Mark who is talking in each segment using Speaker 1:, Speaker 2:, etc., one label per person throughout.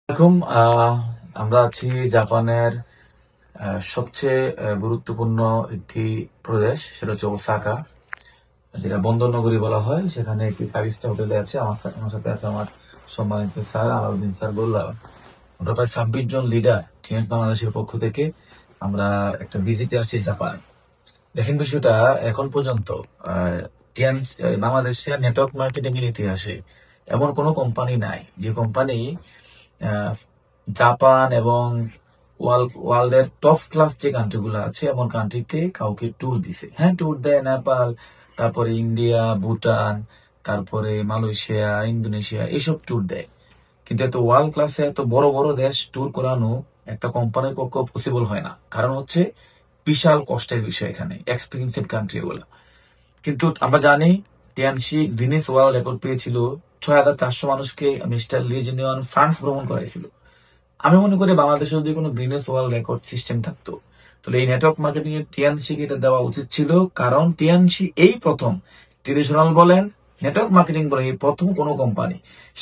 Speaker 1: এরকম আমরা আছি জাপানের সবচেয়ে গুরুত্বপূর্ণ একটি প্রদেশ, সেটা হচ্ছে ওসাকা, যেটা বন্দর নগরী বলা হয়। সেখানে একটি 5 স্টার হোটেলে আছে। আমার সাথে আছে আমার সম্মানিত স্যার আলাউদ্দিন স্যার বললাম। আমরা প্রায় 26 জন লিডার টিএনএস বাংলাদেশের পক্ষ থেকে আমরা একটা ভিজিটে আসছি জাপানে। দেখেন বিষয়টা, এখন পর্যন্ত টিএনএস বাংলাদেশের নেটওয়ার্ক মার্কেটিং এর ইতিহাসে এমন কোনো কোম্পানি নাই যে কোম্পানি জাপান এবং ওয়ার্ল্ডের টপ ক্লাস যে কান্ট্রিগুলো আছে এমন কান্ট্রিতে কাউকে ট্যুর দিছে। হ্যাঁ, ট্যুর দেয় নেপাল, তারপরে ইন্ডিয়া, ভুটান, তারপরে মালয়েশিয়া, ইন্দোনেশিয়া, এইসব ট্যুর দেয়। কিন্তু এত ওয়ার্ল্ড ক্লাসে এত বড় বড় দেশ ট্যুর করানো একটা কোম্পানির পক্ষে পসিবল হয় না। কারণ হচ্ছে বিশাল কষ্টের বিষয়, এখানে এক্সপেন্সিভ কান্ট্রি এগুলো। কিন্তু আমরা জানি টিএনসি গিনেস ওয়ার্ল্ড রেকর্ড পেয়েছিল, 6,400 মানুষকে মিস্টার লি জেনুয়ান ফ্রান্স ভ্রমণ করাইছিল। আমি মনে করি বাংলাদেশে যদি কোনো গিনেস ওয়ার্ল্ড রেকর্ড সিস্টেম থাকতো, তাহলে এই নেটওয়ার্ক মার্কেটিং এর টিএনসি কে এটা দেওয়া উচিত ছিল। কারণ টিএনসি এই প্রথম, ট্রেডিশনাল বলেন, নেটওয়ার্ক মার্কেটিং বলেন, এই প্রথম কোনো কোম্পানি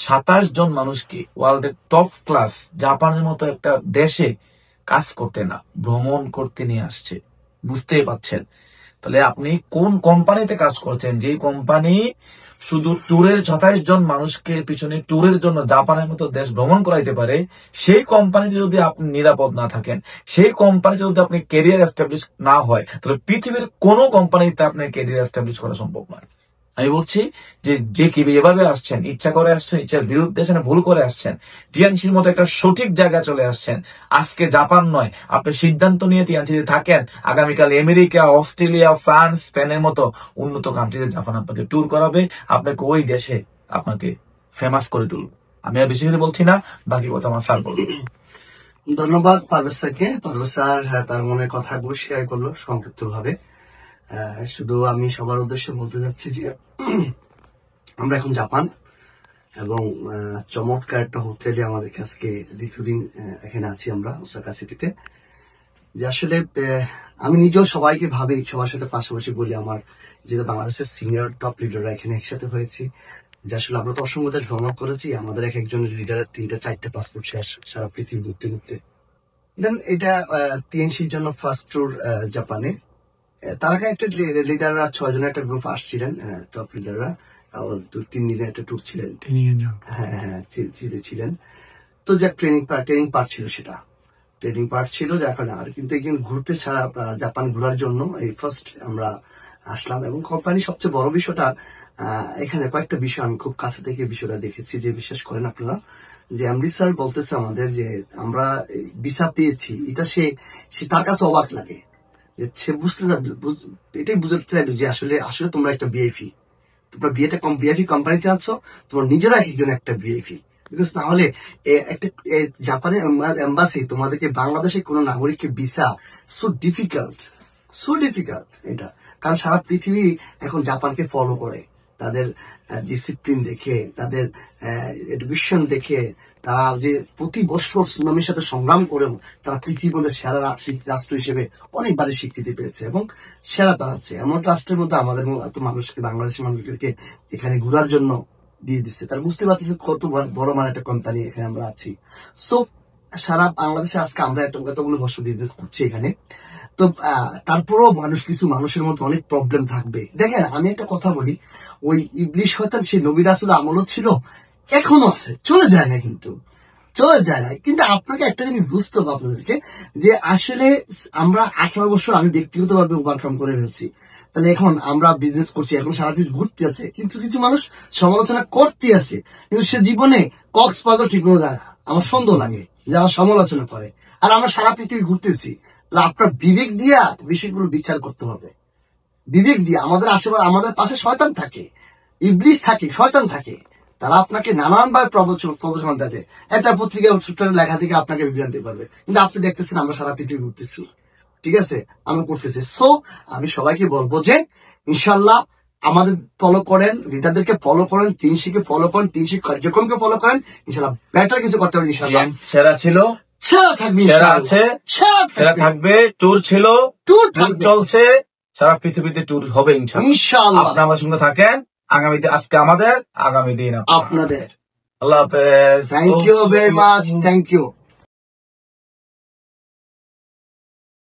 Speaker 1: 27 জন মানুষকে ওয়ার্ল্ডের টপ ক্লাস জাপানের মতো একটা দেশে কাজ করতে না, ভ্রমণ করতে নিয়ে আসছে। বুঝতেই পাচ্ছেন তাহলে আপনি কোন কোম্পানিতে কাজ করছেন, যে কোম্পানি শুধু ট্যুরের 27 জন মানুষকে পিছনে ট্যুরের জন্য জাপানের মতো দেশ ভ্রমণ করাইতে পারে। সেই কোম্পানিতে যদি আপনি নিরাপদ না থাকেন, সেই কোম্পানিতে যদি আপনি ক্যারিয়ার এস্টাবলিশ না হয়, তাহলে পৃথিবীর কোনো কোম্পানিতে আপনার ক্যারিয়ার এস্টাবলিশ করা সম্ভব নয়। আমি বলছি যে যে কি এভাবে আসছেন, ইচ্ছা করে আসছেন, ইচ্ছার বিরুদ্ধে আসছেন, ভুল করে আসছেন, টিএনসির মতো একটা সঠিক জায়গায় চলে আসছেন। আজকে জাপান নয়, আপনি সিদ্ধান্ত নিয়ে টিএনসিতে থাকেন, আগামীকাল আমেরিকা, অস্ট্রেলিয়া, ফ্রান্স, স্পেনের মতো উন্নত কান্ট্রিতে জাপান আপনাকে ট্যুর করাবে, আপনাকে ওই দেশে আপনাকে ফেমাস করে তুলবে। আমি আর বেশি কিছু বলছি না, বাকি কথা আমার স্যার বলবো।
Speaker 2: ধন্যবাদ পারভেজ স্যারকে। পারভেজ স্যার তার মনের কথাগুলো শেয়ার করলো সংক্ষিপ্ত ভাবে। শুধু আমি সবার উদ্দেশ্যে বলতে যাচ্ছি যে আমরা এখন জাপান এবং চমৎকার একটা হোটেলে আমাদেরকে আজকে দ্বিতীয় দিন এখানে আছি আমরা ওসাকা সিটিতে। যে আসলে আমি নিজেও সবাইকে ভাবি, সবার সাথে পাশাপাশি বলি, আমার যেটা বাংলাদেশের সিনিয়র টপ লিডাররা এখানে একসাথে হয়েছি, যে আসলে আমরা তো অসংখ্য দেশ ভ্রমণ করেছি, আমাদের এক একজনের লিডারের 3টা-4টা পাসপোর্ট শেষ সারা পৃথিবী ঘুরতে ঘুরতে। দেন এটা টিএনসির জন্য ফার্স্ট ট্যুর জাপানে। তার আগে একটা লিডাররা 6 জনের একটা গ্রুপ আসছিলেন, টপ লিডাররা 3 দিনের একটা ট্যুর ছিলেন। হ্যাঁ, ছিলেন। তো যা ট্রেনিং পার্ট ছিল, সেটা ট্রেনিং পার্ট ছিল, যার কারণে আর কিন্তু একদিন ঘুরতে ছাড়া জাপান ঘোরার জন্য এই ফার্স্ট আমরা আসলাম। এবং কোম্পানির সবচেয়ে বড় বিষয়টা, এখানে কয়েকটা বিষয় আমি খুব কাছে থেকে বিষয়টা দেখেছি, যে বিশ্বাস করেন আপনারা, যে এমডি স্যার বলতেছে আমাদের যে আমরা ভিসা পেয়েছি, এটা সে তার কাছে অবাক লাগে। যে সে এটাই বুঝতে চাইলো যে আসলে আসলে তোমরা একটা বিআইপি, তোমরা বিআইপি কোম্পানিতে আছো, তোমরা নিজেরা একজন একটা বিআইপি। বিকজ না হলে একটা জাপানের এম্বাসি তোমাদেরকে বাংলাদেশের কোন নাগরিককে ভিসা সো ডিফিকাল্ট এটা। কারণ সারা পৃথিবী এখন জাপানকে ফলো করে, তাদের ডিসিপ্লিন দেখে, তাদের এডুকেশন দেখে, তারা যে প্রতি বছর সুনামির সাথে সংগ্রাম করে তারা পৃথিবীর মধ্যে সেরা রাষ্ট্র হিসেবে অনেকবারই স্বীকৃতি পেয়েছে এবং সেরা দাঁড়াচ্ছে। এমন রাষ্ট্রের মধ্যে আমাদের এত মানুষকে, বাংলাদেশের মানুষদেরকে এখানে ঘোরার জন্য দিয়ে দিচ্ছে। তারা বুঝতে পারতেছে কত বড় মানে একটা কোম্পানি এখানে আমরা আছি। সো সারা বাংলাদেশে আজকে আমরা এতগুলো বছর বিজনেস করছি এখানে। তো তারপরেও কিছু মানুষের মধ্যে অনেক প্রবলেম থাকবে। দেখেন, আমি একটা কথা বলি, ওই ইবলিশ শয়তান সেই নবী রাসূল আমলও ছিল, এখনো আছে, চলে যায় না, কিন্তু আপনাকে একটা জিনিস বুঝতে হবে আপনাদেরকে, যে আসলে আমরা 18 বছর আমি ব্যক্তিগতভাবে ওভারকাম করে ফেলছি। তাহলে এখন আমরা বিজনেস করছি, এখন সারা পৃথিবী ঘুরতে আছে, কিন্তু কিছু মানুষ সমালোচনা করতে আছে, কিন্তু সে জীবনে কক্সবাজার ঠিক মতো যায় না। আমার সন্দেহ লাগে যারা সমালোচনা করে। আর আমরা সারা পৃথিবী ঘুরতেছি, তাহলে আপনার বিবেক দিয়া বিষয়গুলো বিচার করতে হবে। বিবেক দিয়ে, আমাদের আশেপাশে, আমাদের পাশে শয়তান থাকে, ইবলিশ থাকে, শয়তান থাকে, তারা আপনাকে নানানভাবে প্রবচনা দেবে। একটা পত্রিকা লেখা থেকে আপনাকে বিভ্রান্তি করবে, কিন্তু আপনি দেখতেছেন আমরা সারা পৃথিবী ঘুরতেছি, ঠিক আছে, আমরা করতেছি। সো আমি সবাইকে বলবো যে ইনশাল্লাহ আমাদের ফলো করেন, লিডারদেরকে ফলো করেন, তিনশিকে ফলো করেন, তিনশি কার্যক্রমকে ফলো করেন, ইনশাল্লাহ বেটার কিছু করতে পারেন। ইনশাল্লাহ
Speaker 1: সেরা ছিল,
Speaker 2: সেরা থাকবে,
Speaker 1: সেরা আছে, সেরা থাকবে। ট্যুর ছিল, ট্যুর চলছে, সারা পৃথিবীতে ট্যুর হবে ইনশাআল্লাহ। আপনারা আমার সঙ্গে থাকেন। আগামী দিন আজকে আমাদের, আগামী দিন আপনাদের। আল্লাহ হাফেজ।
Speaker 2: Thank you very much, thank you.